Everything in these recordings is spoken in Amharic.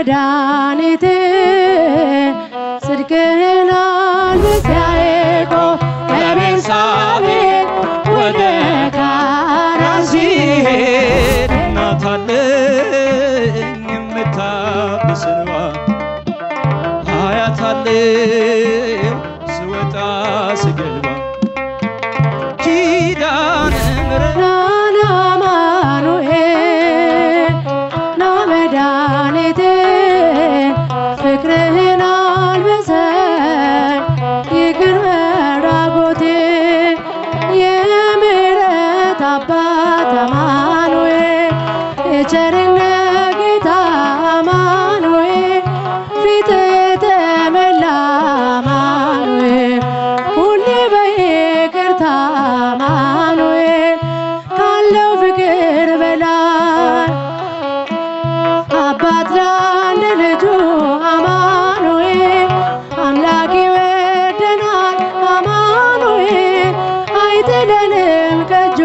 መድኃኒቴ ጽድቅህን አልብሰኝ ያዕቆብ ከቤርሳቤህ ወደ ካራን ሲሄድ እናት አለኝ የምታብስ እንባ አያት አለኝ ስወጣ ስገባ ኪዳነ ምሕረት ና አማኑኤል ና መድኃኒቴ ፍቅርህን አልብሰኝ ይቅር መራቆቴ የምሕረት አባት አማኑኤል የቸርነት ጌታ አማኑኤል ፊትህ የተመላ አማኑኤል ሁሌ በይቅርታ አማኑኤል ካለው ፍቅር በላይ አባት ለአንድ ልጁ አማኑኤል አምላክ ይወደናል አማኑኤል አይጥለንም ከእጁ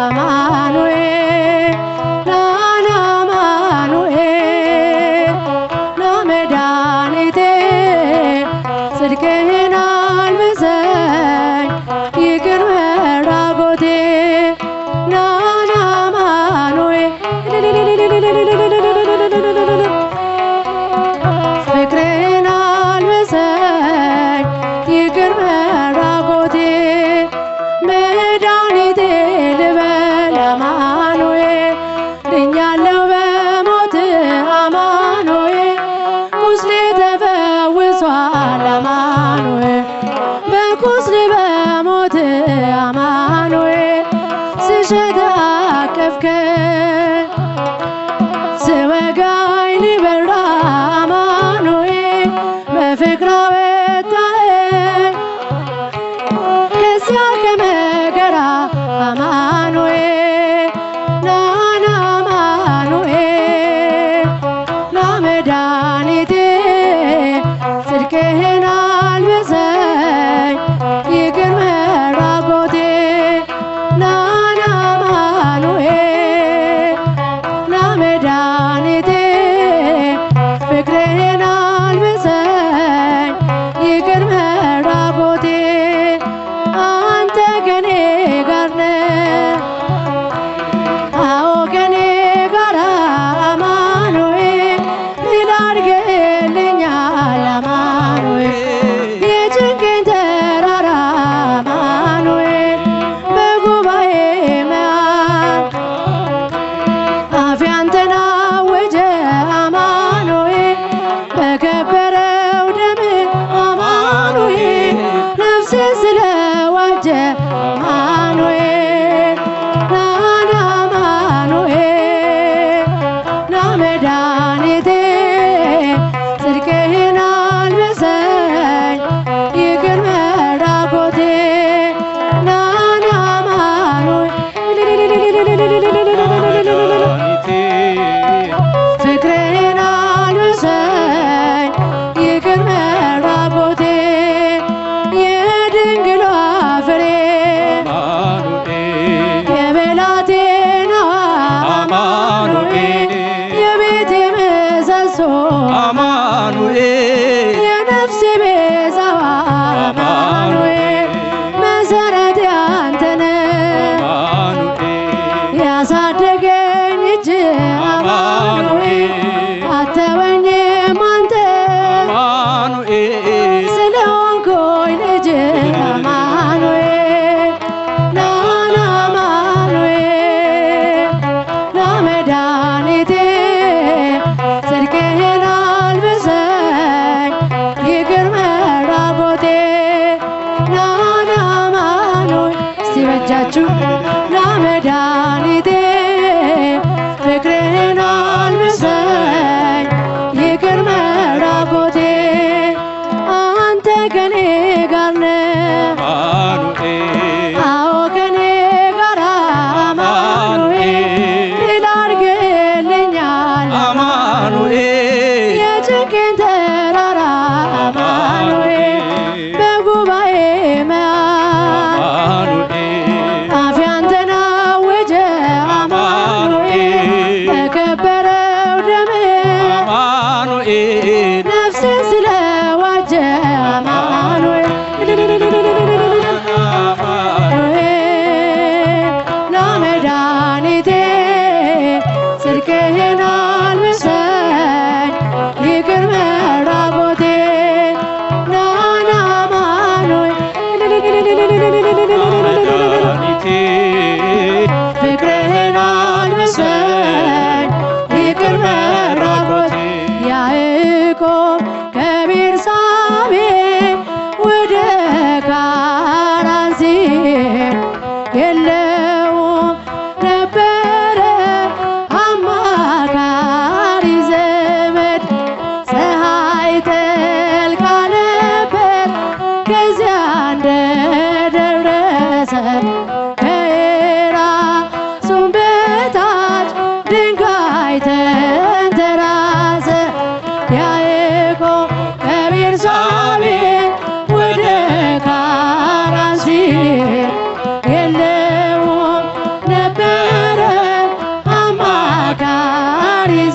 አማኑኤል ና አማኑኤል ና መድኃኒቴ ጽድቅህን አልብሰኝ ይቅር መራቆቴ ና አማኑኤል ፍቅርህን አልብሰኝ ይቅር መራቆቴ መድኃኒቴ ልበል አማኑኤል ድኛለሁ በሞት አማኑኤል ቁስሌ ተፈውሷል አማኑኤል በቁስሌ በሞት አማኑኤል ስሸት አቀፍከኝ ስወጋኝ ሊበራ አማኑኤል በፍቅር አወጣኸኝ ከዚያ ከመከራ አማኑኤል ና አማኑኤል ና መድኃኒቴ ጽድቅህን አልብሰኝ ይቅር መራቆቴ ና አማኑኤል ና መድኃኒቴ ፍቅርህን አልብሰኝ ይቅር መራቆቴ አንተ ከኔ ጋር ነህ አዎ ከኔ ጋር አማኑኤል ድል አድርገህልኛል አማኑኤል የጭንቄን ተራራ አማኑኤል በጉባኤ መሃል አፌ አንተን አወጀ አማኑኤል በከበረው ደም አማኑኤል ነፍሴ ስለዋጀ አማኑኤል ና አማኑኤል ና መድኃኒቴ ጽድቅህን አልብሰኝ ይቅር መራቆቴ ና መድኃኒቴ ፍቅርህን አልብሰኝ ይቅር መራቆቴ የድንግሏ ፍሬ አማኑኤል የብላቴናዋ አማኑኤል የቤቴ ምሰሶ አማኑኤል የነፍሴ ቤዛዋ አማኑኤል መሰረቴ አንተ ነህ አማኑኤል ያሳደገኝ እጅ አማኑኤል አተወኝም አንተ አማኑኤል ስለሆንኩኝ ልጅ አማኑኤል ና አማኑኤል ና መድኃኒቴ ጽድቅህን አልብሰኝ ይቅር መራቆቴ ና አማኑኤል እስቲ በእጃችሁ ና መድኃኒቴ ፍቅርህን አልብሰኝ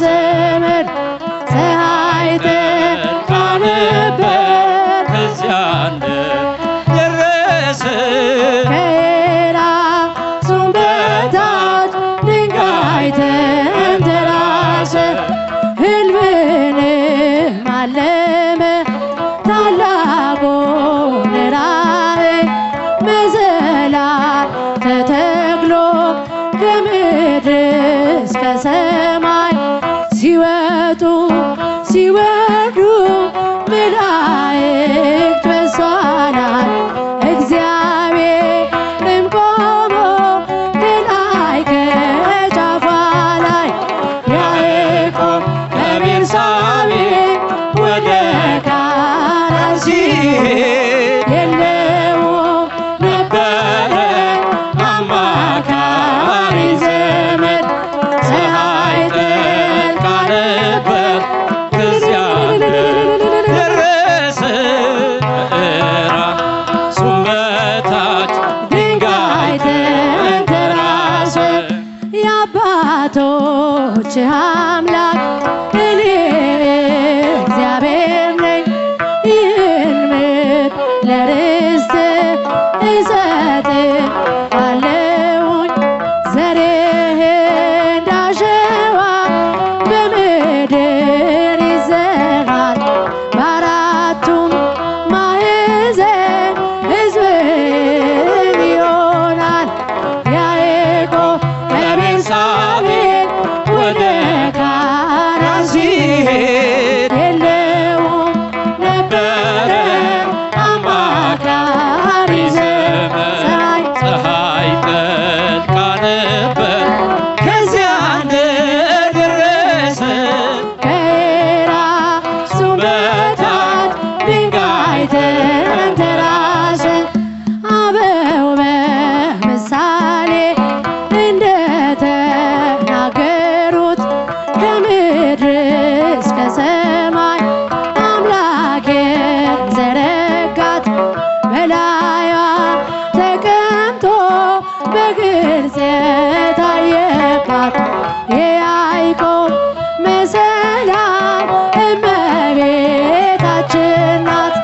ዘመድ ፀሐይ ጠልቃ ነበር ከዚያ እንደደረሰ ከራሱም በታች ድንጋይ ተንተራሰ ሕልምንም አለመ ታላቁን ራእይ መሰላል ተተክሎ ከምድር እስከ ሰማይ ሲወጡ ሲወርዱ መላእክት በሷ ላይ እግዚአብሔርም ቆሞ ከላይ ከጫፏ ላይ ያዕቆብ ከቤርሳቤህ ወደ ካራን ሲሄድ የለውም ነበረ አማካሪ ዘመድ ፀሐይ ጠልቃ ነበር ከዚያ ደረሰ ከራሱም በታች ድንጋይ ተንተራሰ የአባቶች አምላክ እኔ እግዚአብሔር ነኝ ይህን ምድር ለርስት እሰጥሃለሁኝ ዘርህ እንዳሸዋ በምድር ይዘራል በአራቱም ማዕዘን ሕዝብህ ይሆናል ያዕቆብ ከቤርሳቤህ ወደ ካራን ሲሄድ የለውም ነበረ አማካሪ ዘመድ ፀሐይ ጠልቃ ነበር ከዚያ እንደደረሰ ከራሱም በታች ድንጋይ ተንተራሰ አበው በምሳሌ እንደተናገሩት ከምድር እስከ ሰማይ አምላክ የዘረጋት በላይዋ ተቀምጦ በግልጽ የታየባት የያዕቆብ መሰላል እመቤታችን ናት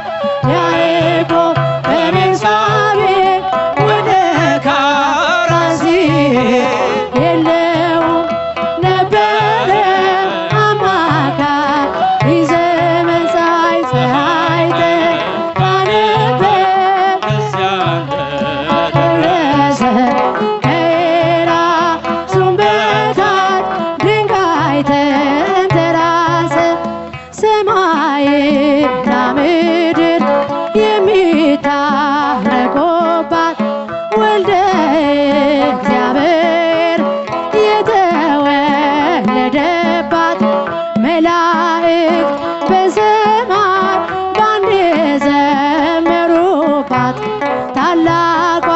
ያዕቆብ ከቤርሳቤህ ወደ ካራን ሲሄድ የለውም ነበረ አማካሪ ዘመድ ፀሐይ ጠልቃ ነበር ከዚያ ደረሰ ከራሱም በታች ድንጋይ ተንተራሰ ሰማይና ምድር የሚታረቁባት ወልደ እግዚአብሔር የተወለደባት መላእክት በሰማይ ባንድ የዘመሩባት ታላቋ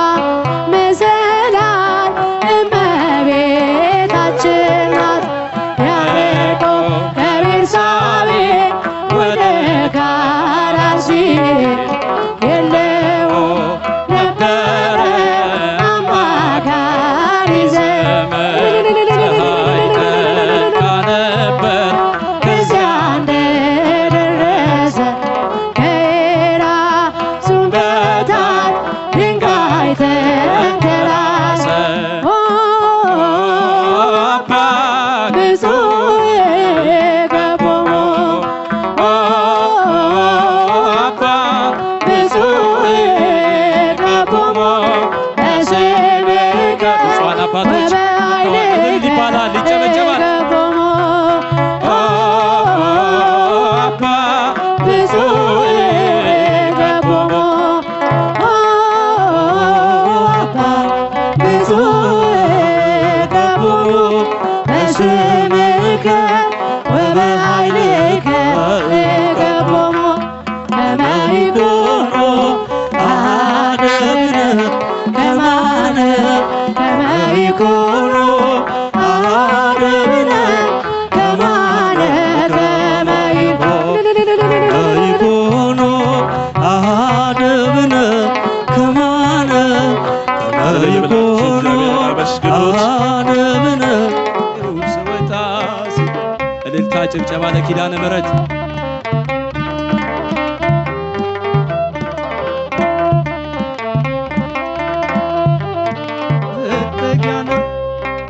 መሰላል እመቤታችን ናት ያዕቆብ ከቤርሳቤህ ወደ ካራን ሲሄድ የለውም ነበረ አማካሪ ዘመድ ፀሐይ ጠልቃ ነበር ከዚያ እንደደረሰ ከራሱም በታች ድንጋይ ተንተራሰ አባት ብፁዕ የገቦሙ አባት ብፁዕ የገቦሙ በስምከ ብፁዓን አባቶች ወበኃይልከ ይባላል፣ ይጨበጨባል። የገቦሙ አባት ብፁዕ የገቦሙ ብፁዕ የገቦሙ በስምከ ወበኃይልከ የገቦሙ ከመ ይኩኑ አሐደ ከማነ ከመ ይኩኑ አሐደ ጭብጨባ ለኪዳነ ምሕረት።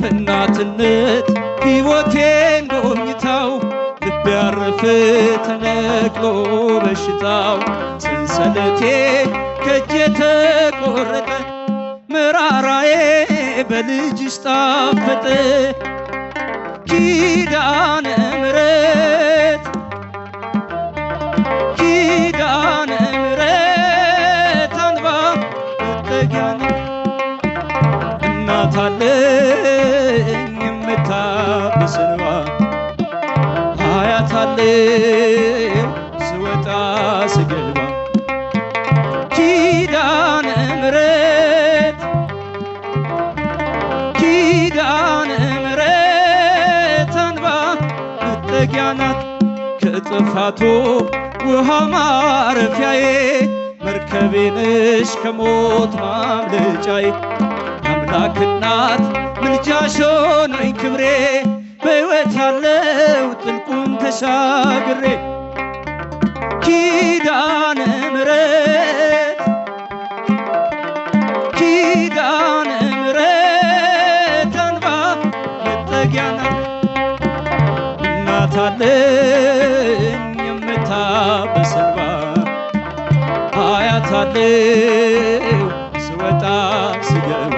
እናትነት ሕይወቴን ጎብኝታው ልቤ ያረፈ ተነቅሎ በሽታው ሰንሰለቴ ከእጄ ተቆረጠ መራራዬ በልጅሽ ጣፈጠ ኪዳነ ምሕረት ኪዳነ ምሕረት አንባ መጠጊያ እናት አለኝ የምታብስ እንባ አያት አለኝ ስወጣ ስገባ ኪዳነ ምሕረት ኪዳነ ምሕረት አንባ መጠጊያ ናት ከጥፋቱ ውሃ ማረፊያዬ መርከቤ ነሽ ከሞት ማምለጫዬ አምላክ እናት ምልጃሽ ሆነኝ ክብሬ በሕይወት ያለው ጥልቁን ተሻግሬ ኪዳነ ምሕረት ኪዳነ ምሕረት አንባ መጠጊያ ናት እናት አለኝ የምታብስ እንባ አያት አለኝ ስወጣ ስገባ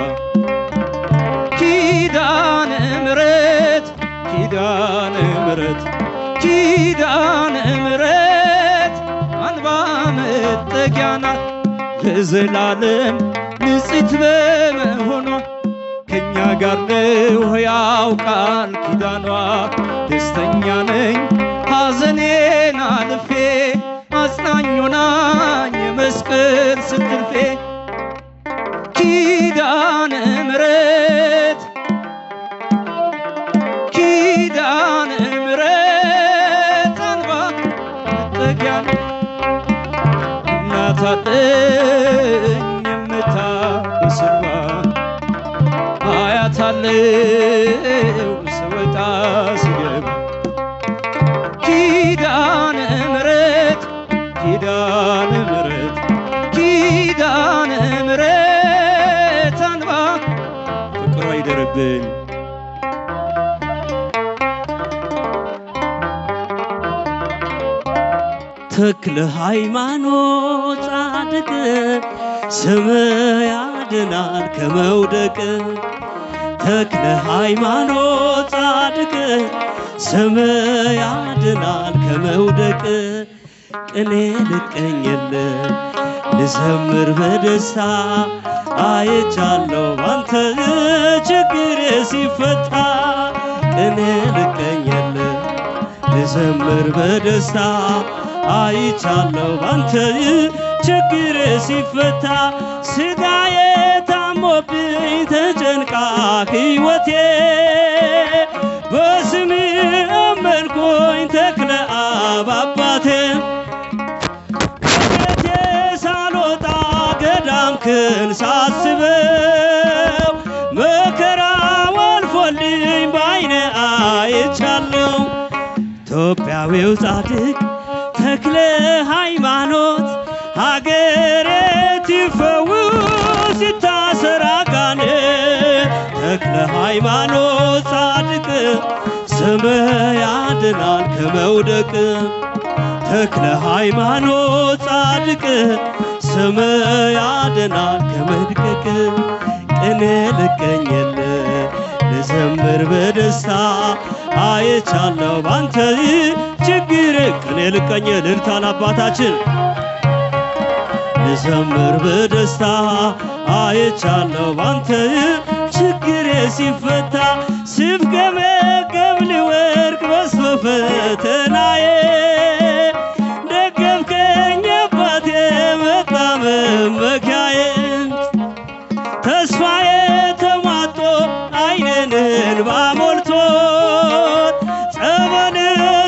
ኪዳነ ምሕረት ኪዳነ ምሕረት ኪዳነ ምሕረት አንባ መጠጊያ ናት ለዘላለም ንጽሕት በመሆኗ ከእኛ ጋር ነው ሕያው ቃል ኪዳኗ ደስተኛ ነኝ ሐዘኔን አልፌ አጽናኝ ሆናኝ የመስቀል ስትርፌ ኪዳነ ምሕረት ኪዳነ ምሕረት አንባ መጠጊያ እናት አለኝ የምታብስ እንባ አያት አለኝ ስወጣ ስገባ ኪዳነ ምሕረት ኪዳነ ምሕረት ኪዳነ ምሕረት አንባ ፍቅሯ ይደርብን ተክለ ሃይማኖት ጻድቅ ስም ያድናል ከመውደቅ ተክለ ሃይማኖት ጻድቅ ስም ያድናል ከመውደቅ ቅኔ ልቀኝል ልዘምር በደስታ አይቻለሁ ባንተ ችግሬ ሲፈታ ቅኔ ልቀኝል ልዘምር በደስታ አይቻለሁ ባንተ ችግሬ ሲፈታ ስጋዬ ታሞብኝ ተጨንቃ ሕይወቴ በስም አመንኩኝ ተክለ አብ አባቴ ከቤቴ ሳልወጣ ገዳምክን ሳስበው መከራው አልፎልኝ በዓይኔ አይቻለሁ ኢትዮጵያዊው ጻድቅ ተክለ ሃይማኖት ሀገሬ ትፈውስ ሲታሰር አጋንንት ተክለ ሃይማኖት ጻድቅ ስም ያድናል ከመውደቅ ተክለ ሃይማኖት ጻድቅ ስም ያድናል ከመድቀቅ ቅኔ ልቀኝል ልዘምር በደስታ አይቻለሁ ባንተ ችግር ቅኔ ልቀኝል እልልታን አባታችን ልዘምር በደስታ አይቻለሁ ባንተ ችግሬ ሲፈታ ስፍገመገም ልወርቅ በስመ ፈተናዬ ደገምከኝ አባቴ መጣ መመኪያዬ ተስፋዬ ተሟጦ ዓይኔን እንባ ሞልቶት ጸበል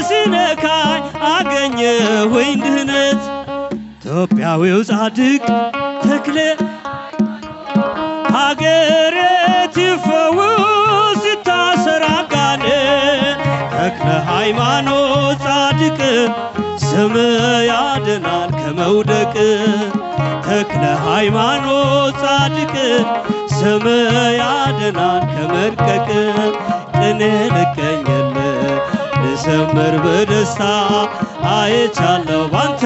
ሲነካኝ አገኘሁኝ ድህነት ኢትዮጵያዊው ጻድቅ ተክለ ሀገሬ ትፈውስ ሲታሰር አጋንንት ተክለ ሃይማኖት ጻድቅ ስም ያድናል ከመውደቅ ተክለ ሃይማኖት ጻድቅ ስም ያድናል ከመድቀቅ ቅኔ ልቀኝል ልዘምር በደስታ አይቻለሁ ባንተ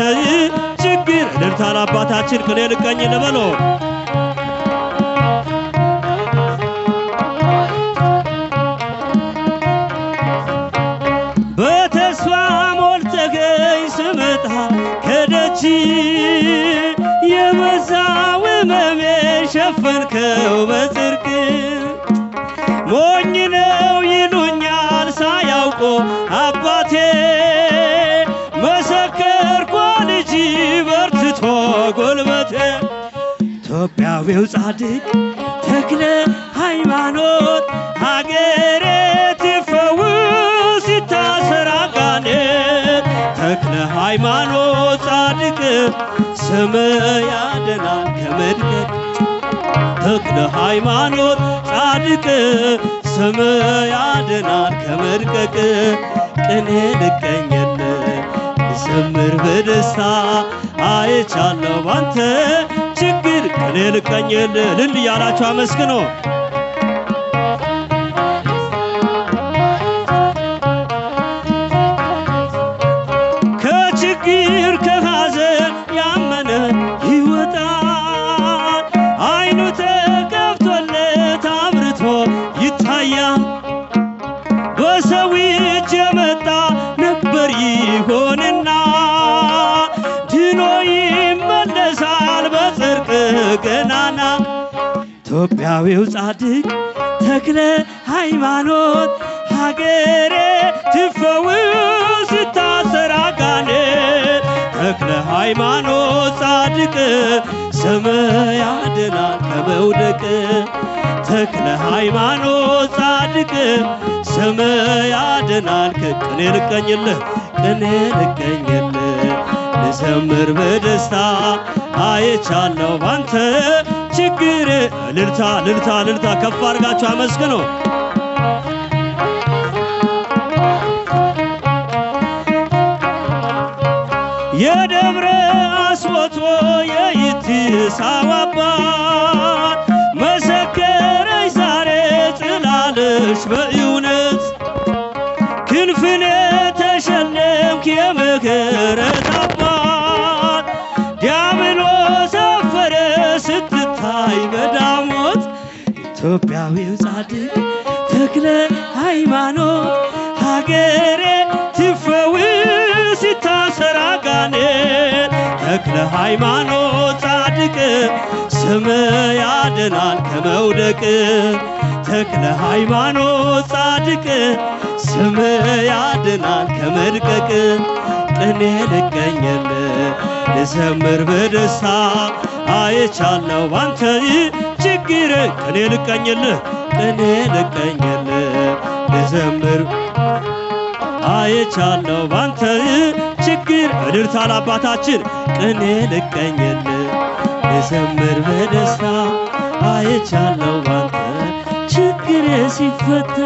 ችግር እልልታ ለአባታችን ቅኔ ልቀኝል በሎ በተስፋ ሞልተገኝ ስመጣ ከደጅ የበዛው ሕመሜ ሸፈንከው በጽድቅ ሞኝ ነው ይሉኛል ሳያውቁ አባቴ መሰከርኩ ልጅ በርትቶ ጎልበቴ ኢትዮጵያዊው ጻድቅ ተክለ ሃይማኖት ሀገሬ ትፈውስ ሲታሰር አጋንንት ተክለ ሃይማኖት ጻድቅ ስም ያድናል ከመድቀቅ ተክለ ሃይማኖት ጻድቅ ስም ያድናል ከመድቀቅ ቅኔ ልቀኝል ልዘምር በደስታ አይቻለሁ ባንተ ችግር ቅኔ ልቀኝል እልል እያላችሁ አመስግኖ ከችግር ከሐዘን ያመነ ይወጣል አይኑ ተከፍቶለት አብርቶ ይታያል በሰው እጅ የመጣ ነበር ይሆንና ድኖ ይመለሳል በጽድቅ ገናና ኢትዮጵያዊው ጻድቅ ተክለ ሃይማኖት ሀገሬ ትፈውስ ሲታሰር አጋንንት ተክለ ሃይማኖት ጻድቅ ስም ያድናል ከመውደቅ ተክለ ሃይማኖት ጻድቅ ስም ያድናል ቅኔ ልቀኝልህ ቅኔ ልቀኝልህ ልዘምር በደስታ አይቻለሁ ባንተ ችግር እልልታ እልልታ እልልታ ከፍ አድርጋችሁ አመስግኑ የደብረ አስወቶ የይትሳው አባት መሰከረኝ ዛሬ ጽላለሽ በእውነት ክንፍኔ ተሸለምክ የምህረት አባት ዲያብሎስ አፈረ ስትታይ በዳሞት ኢትዮጵያዊው ጻድቅ ተክለ ሃይማኖት ሀገሬ ትፈውስ ሲታሰር አጋንንት ተክለ ሃይማኖት ጻድቅ ስም ያድናል ከመውደቅ ተክለ ሃይማኖት ጻድቅ ስም ያድናል ከመድቀቅ ቅኔ ልቀኝል ልዘምር በደስታ አይቻለሁ ባንተ ችግር ቅኔ ልቀኝል ቅኔ ልቀኝል ልዘምር አይቻለሁ ባንተ ችግር እልልታ ለአባታችን ቅኔ ልቀኝል ልዘምር በደስታ አይቻለሁ ባንተ ችግር ሲፈታ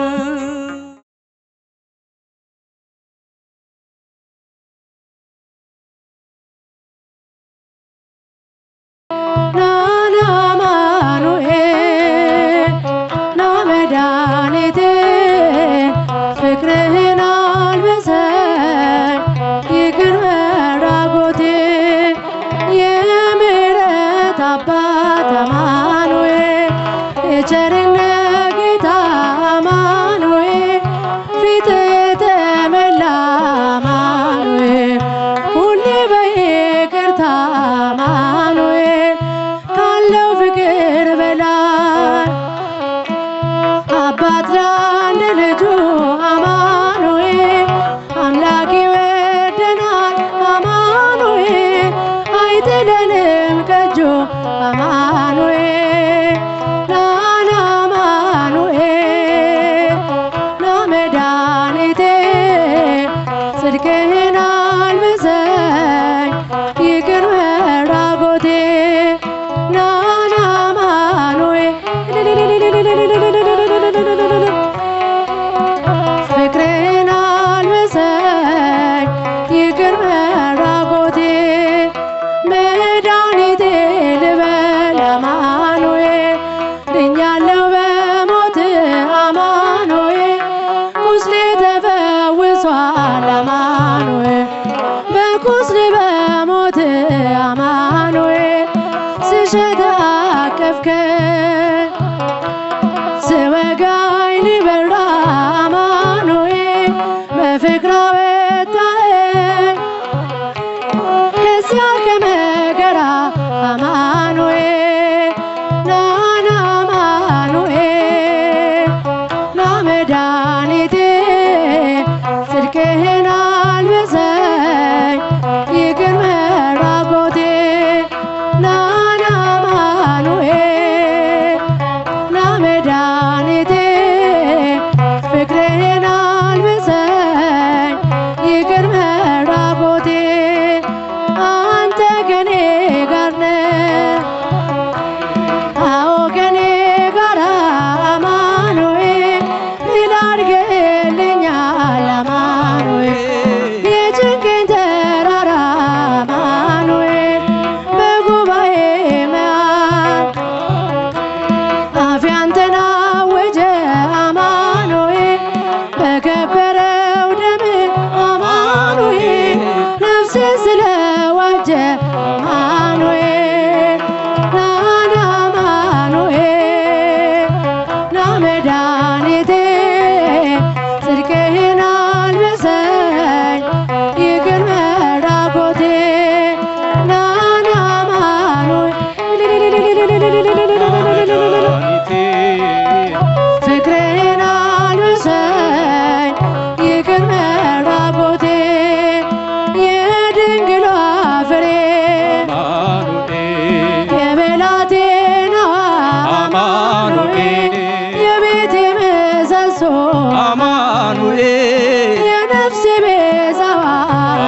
አማኑኤል የነፍሴ ቤዛዋ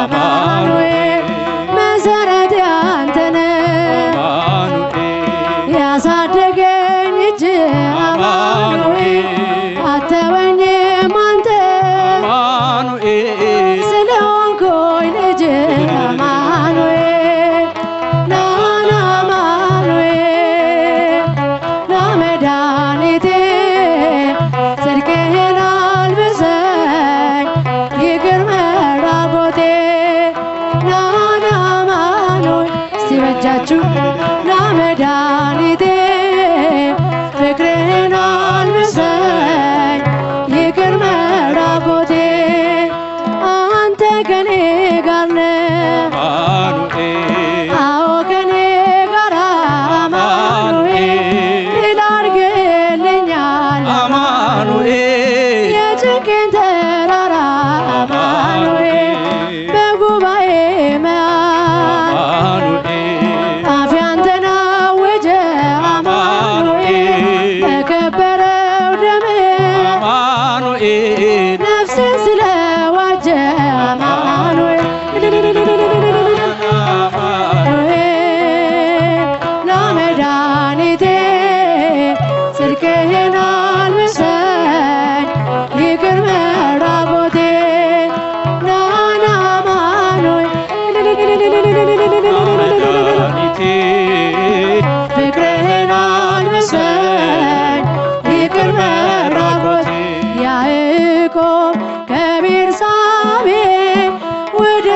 አማኑኤል መሰረቴ አንተነ ያሳደገኝ እጅ አማኑኤል አተወኝም አንተ አማኑኤል ስለሆንኩኝ ልጅ አማኑኤል ናና አማኑኤል ናመድኃኒቴ ጽድቅህን አልብሰኝ ይቅር መራቆቴ ናና አማኑኤል እስቲ በእጃችሁ ናመድኃኒቴ ፍቅርህን አልብሰኝ ይቅር መራቆቴ አንተ ከኔ ጋር ነህ አማኑኤል አዎ ከኔ ጋር አማኑኤል ድል አድርግልኛል አማኑኤል የጭንቄን ተራራ አማኑኤል በጉባኤ መሃል አማኑኤል አፌ አንተን አወጀ አማኑኤል በከበረው ደምህ አማኑኤል ነፍሴን ስለዋጀ አማኑኤል ናመድኃኒቴ ጽድቅህን አልብሰኝ ይቅር መራቆቴ ናና መድኃኒቴ ፍቅርህን አልብሰኝ ይቅር መራቆቴ ያዕቆብ ከቤርሳቤ ወደ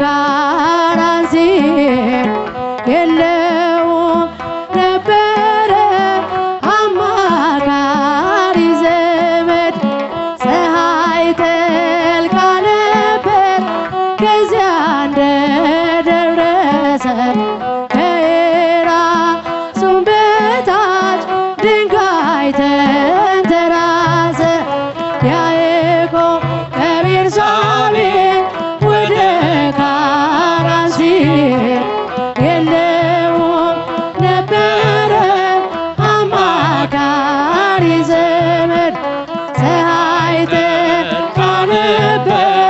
ካራን ሲሄድ የለውም ነበረ አማካሪ ዘመድ ፀሐይ ጠልቃ ነበር ከዚያ እንደደረሰ ከራሱም በታች ድንጋይ ተንተራሰ ያዕቆብ ከቤርሳቤ ወደ ካራን ሲሄድ የለውም ነበረ አማካሪ ዘመድ ፀሐይ ጠልቃ ነበር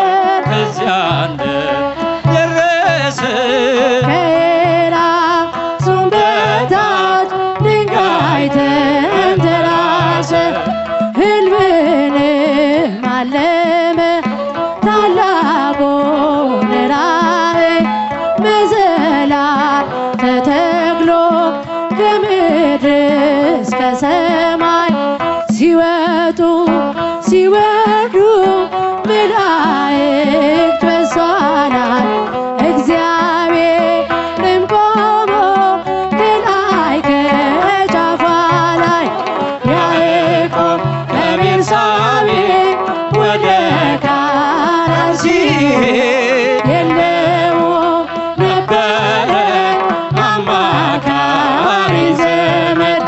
ከዚያ እንደደረሰ ከራሱም በታች ድንጋይ ተንተራሰ ሕልምንም አለመ ታላቁን ራእይ መሰላል ተተክሎ ከምድር እስከ ሰማይ ሲወጡ ሲወርዱ መላእክት በሷ ላይ እግዚአብሔርም ቆሞ ከላይ ከጫፏ ላይ ያዕቆብ ከቤርሳቤ ወደ ካራን ሲሄድ የለውም ነበረ አማካሪ ዘመድ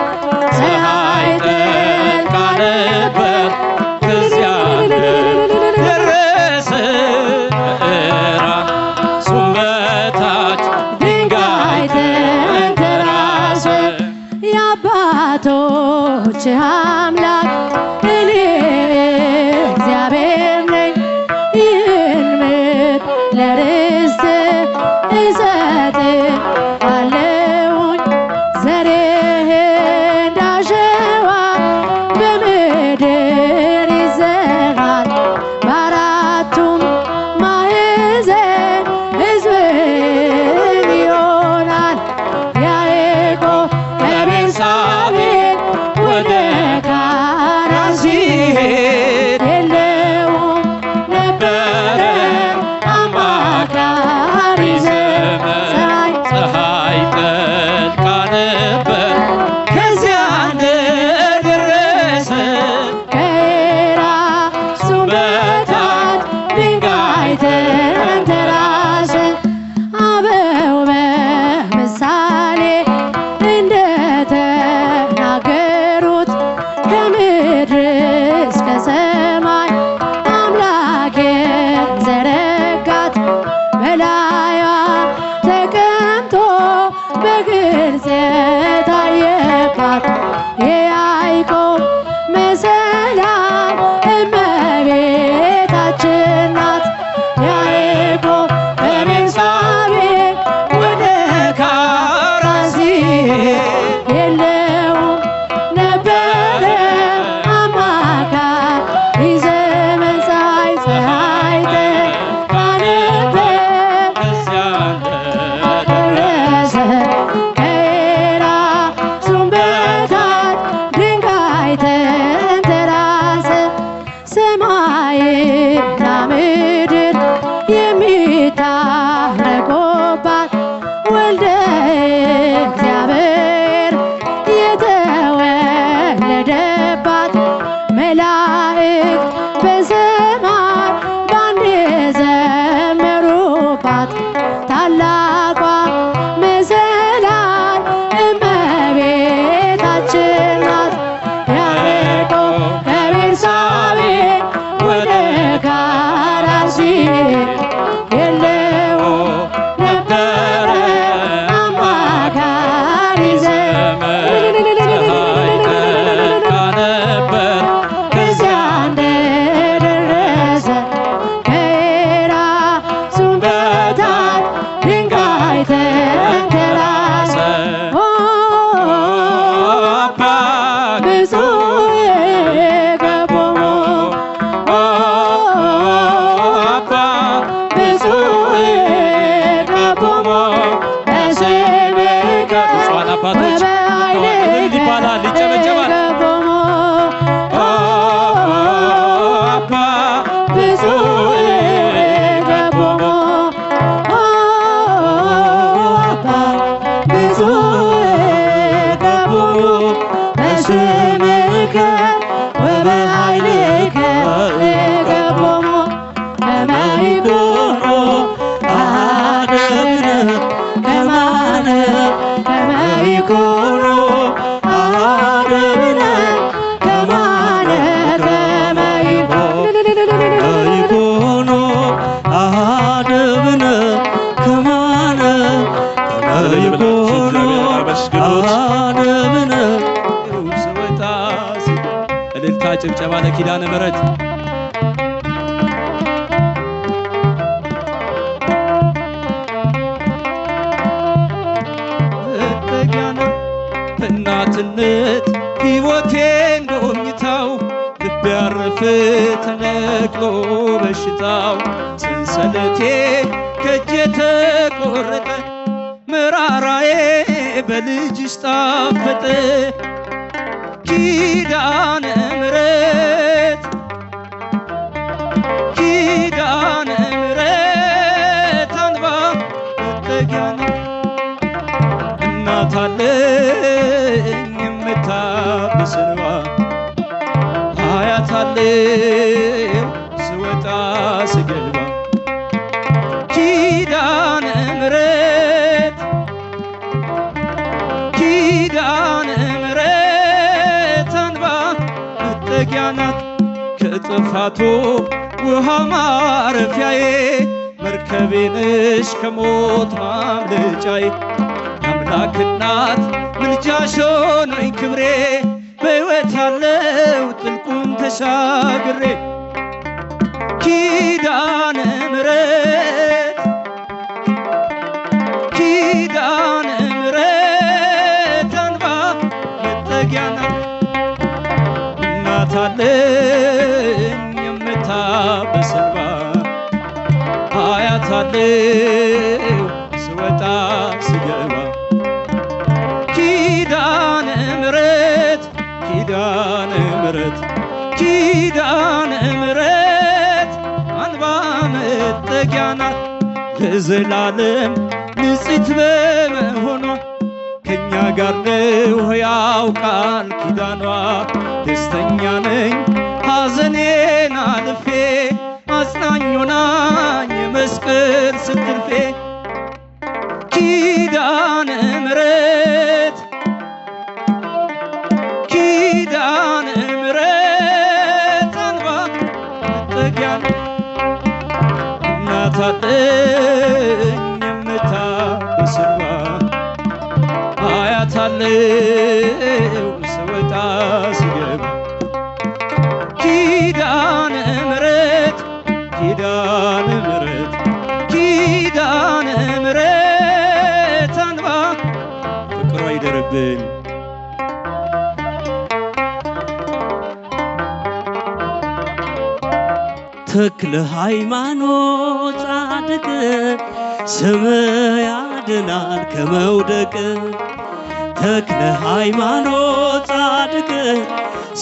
ፀሐይ ጠልቃ ነበር ከዚያ እንደደረሰ ከራሱም በታች ድንጋይ ተንተራሰ የአባቶች አምላክ እኔ እግዚአብሔር ነኝ ይህን ምድር ለርስት እሰጥሃለሁኝ ዘርህ እንዳሸዋ በምድር ይዘራል በአራቱም ማዕዘን ሕዝብህ ይሆናል ያዕቆብ ከቤርሳቤ ወደ ሰማይና ምድር የሚታረቁባት ወልደ እግዚአብሔር የተወለደባት መላእክት በሰማይ ባንድ የዘመሩባት ታላቋ መሰላል እመቤታችን ናት። ያዕቆብ ከቤርሳቤህ ወደ ካራን ሲሄድ የለውም ነበረ አማካሪ ዘመድ። ፀሐይ ጠልቃ ነበር ከዚያ እንደደረሰ ከራሱም በታች ድንጋይ ተንተራሰ። አባ ብፁዕ የገቦሙ አባ ብፁዕ የገቦሙ በስምከ ብፁዓን አባቶች ወበኃይልከ ይባላል፣ ይጨበጨባል። የገቦሙ አባ ብፁዕ የገቦሙ አባ ብፁዕ የገቦሙ በስምከ ወበኃይልከ የገቦሙ ከመ ይኩኑ አሐደነ ከማነ ከመ ይኩኑ አሐደነ ከማነ ከመ ይኩኑ አሐደብነ ከማነ ይኩኑ አሐደብነ ስወጣ እልልታ ጭብጨባ ለኪዳነ ምሕረት መጠጊያና እናትነት ሕይወቴን ጎብኝታው ልቤ ያረፈ ተነቅሎ በሽታው ሰንሰለቴ ከእጄ ተቆረጠ መራራዬ በልጅሽ ጣፈጠ። ኪዳነ ምሕረት ኪዳነ ምሕረት አንባ መጠጊያና እናት አለኝ የምታብስ እንባ አያት አለኝ ስወጣ ስገባ ኪዳነ ምሕረት ኪዳነ ምሕረት አንባ መጠጊያ ናት ከጥፋቱ ውሃ ማረፊያዬ መርከቤ ነሽ ከሞት ማምለጫዬ የአምላክ እናት ምልጃሽ ሆኖኝ ክብሬ በሕይወት ያለው ጥልቁን ተሻግሬ ኪዳነ ምሕረት ኪዳነ ምሕረት አንባ መጠጊያ ናት እናት አለኝ የምታብስ እንባ አያት አለኝ ስወጣ ስገባ ኪዳነ ምሕረት ኪዳነ ምሕረት ኪዳነ ምሕረት አንባ መጠጊያ ናት ለዘላለም ንጽሕት በመሆኗ ከእኛ ጋር ነው ሕያው ቃል ኪዳኗ ደስተኛ ነኝ ሐዘኔን አልፌ አጽናኝ ሆናኝ የመስቀል ስትርፌ ኪዳነ ምሕረት ኪዳነ ምሕረት አንባ መጠጊያ እናት አለኝ የምታብስ እንባ አያት አለኝ ስወጣ ስገባ ኪዳነ ምሕረት ኪዳነ ምሕረት ኪዳነ ምሕረት አንባ ፍቅሯ ይደርብን። ተክለ ሃይማኖት ጻድቅ ስም ያድናል ከመውደቅ ተክለ ሃይማኖት ጻድቅ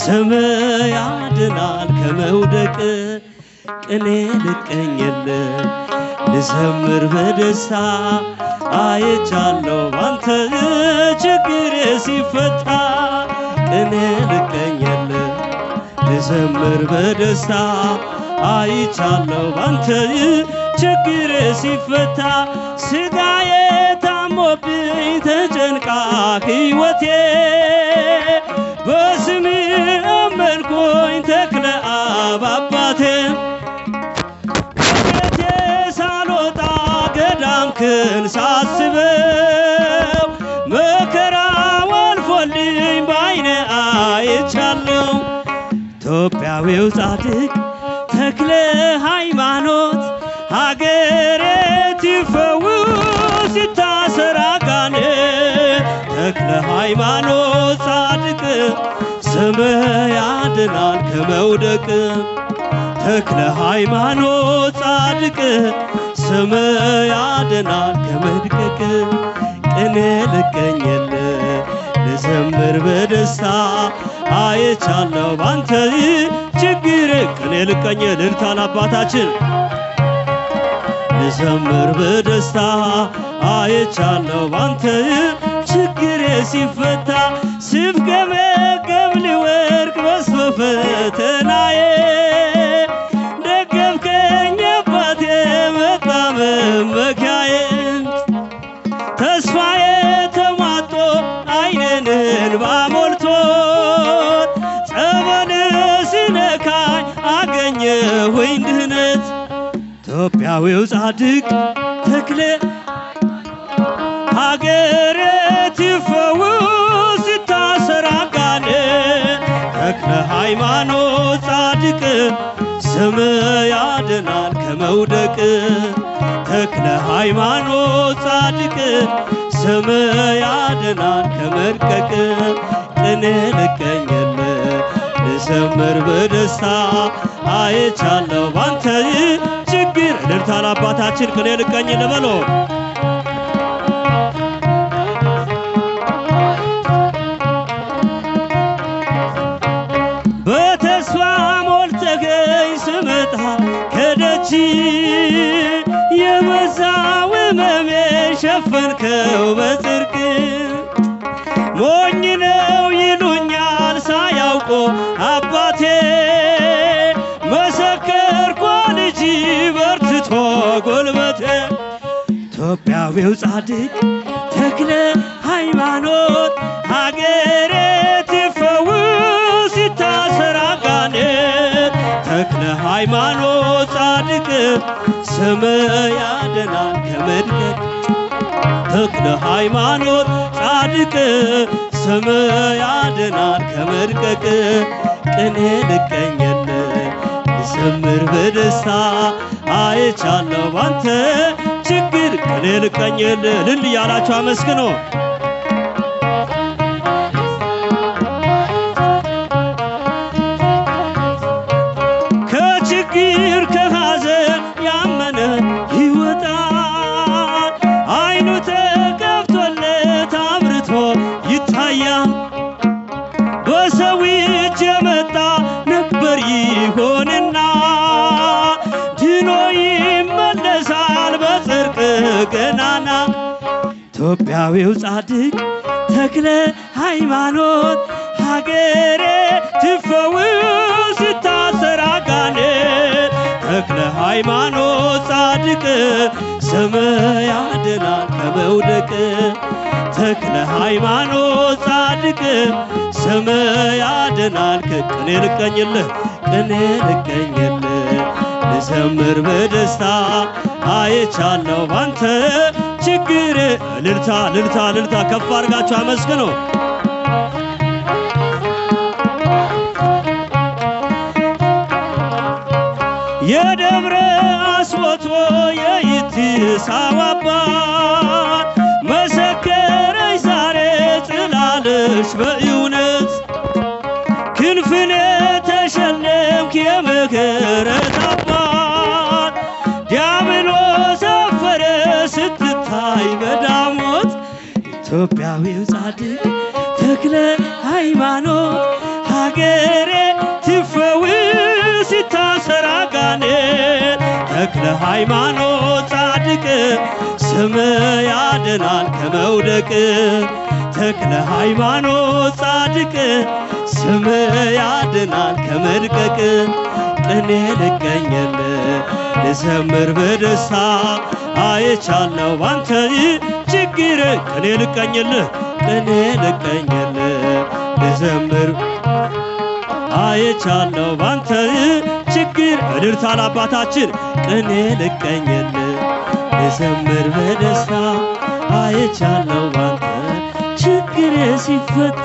ስም ያድናል ከመውደቅ ቅኔ ልቀኝልህ ልዘምር በደስታ አይቻለሁ ባንተ ችግሬ ሲፈታ ቅኔ ልቀኝልህ ልዘምር በደስታ አይቻለሁ ባንተ ችግሬ ሲፈታ ስጋዬ ታሞብኝ ተጨንቃ ሕይወቴ በስም አመንኩኝ ተክለ አብ አባቴ ከቤቴ ሳልወጣ ገዳምክን ሳስበው መከራው አልፎልኝ ባይኔ አይቻለሁ ኢትዮጵያዊው ጻድቅ ተክለ ሃይማኖት ሀገሬ ትፈውስ ይታሰር አጋንንት ተክለ ሃይማኖት ጻድቅ ስም ያድናል ከመውደቅ ተክለ ሃይማኖት ጻድቅ ስም ያድናል ከመድቀቅ ቅኔ ልቀኝልህ ልዘምር በደስታ አይቻለሁ ባንተ ችግር ቅኔ ልቀኝልህ ልልታን አባታችን ልዘምር በደስታ አይቻለሁ ባንተ ችግሬ ሲፈታ ስፍገመገም ልወድቅ በስመ ፈተናዬ ደገፍከኝ አባቴ መጣ መመኪያዬ ተስፋዬ ተሟጦ ዓይኔን እንባ ሞልቶት ጸበል ሲነካኝ አገኘሁኝ ድህነት ኢትዮጵያዊው ጻድቅ ተክለ ሀገሬ ትፈውስ ይታሰር አጋንንት ተክለ ሃይማኖት ጻድቅ ስም ያድናል ከመውደቅ ተክለ ሃይማኖት ጻድቅ ስም ያድናል ከመድቀቅ ቅኔ ልቀኝልህ ልዘምር በደስታ አይቻለሁ ባንተ ችግር እልልታን አባታችን ቅኔ ልቀኝልህ በሎ በተስፋ ሞልተኸኝ ስመጣ ከደጅ የበዛው ሕመሜን ሸፈንከው በጽድቅ ሞኝ ነው ይሉኛል ሳያውቁ አባቴ መሰከርኩ ልጅ በርትቶ ጎልበቴ ኢትዮጵያዊው ጻድቅ ተክለ ሃይማኖት ሀገሬ ትፈውስ ይታሰር አጋንንት ተክለ ሃይማኖት ጻድቅ ስም ያድናል ከመድቀቅ ተክለ ሃይማኖት ጻድቅ ስም ያድናል ከመድቀቅ ቅኔ ልቀኝልህ ልዘምር በደስታ አይቻለሁ ባንተ ችግር ቅኔ ልቀኝልህ እልል እያላችሁ አመስግኖ ከችግር ከሐዘን ያመነ ይወጣል ዓይኑ ተከፍቶለት አብርቶ ይታያል በሰው እጅ የመጣ ነበር ይሆንና ድኖ ይመለሳል በጽድቅ ገናና ኢትዮጵያዊው ጻድቅ ተክለ ሃይማኖት ሀገሬ ትፈውስ ይታሰር አጋንንት ተክለ ሃይማኖት ጻድቅ ስም ያድናል ከመውደቅ ተክለ ሃይማኖት ጻድቅ ስም ያድናል ቅኔ ልቀኝልህ ቅኔ ልቀኝልህ ልዘምር በደስታ አይቻለሁ ባንተ ችግር እልልታ እልልታ እልልታ ከፍ አድርጋችሁ አመስግኑ የደብረ አስወቶ የይትሳው አባት መሰከረኝ ዛሬ ጽላለሽ በእውነት ክንፍን ተሸለምክ የምህረት አባት ዲያብሎስ አፈረ ስትታይ በዳሞት ኢትዮጵያዊው ጻድቅ ተክለ ሃይማኖት ነገሬ ሲፈውስ ሲታሰር አጋንንት ተክለ ሃይማኖት ጻድቅ ስም ያድናል ከመውደቅ ተክለ ሃይማኖት ጻድቅ ስም ያድናል ከመድቀቅ ቅኔ ልቀኝል ልዘምር በደስታ አይቻለሁ ባንተ ችግር ቅኔ ልቀኝልህ ቅኔ ልቀኝልህ ልዘምር አይቻለሁ ባንተ ችግር እልልታ ለአባታችን ቅኔ ልቀኝልህ ልዘምር በደስታ አይቻለሁ ባንተ ችግር ሲፈታ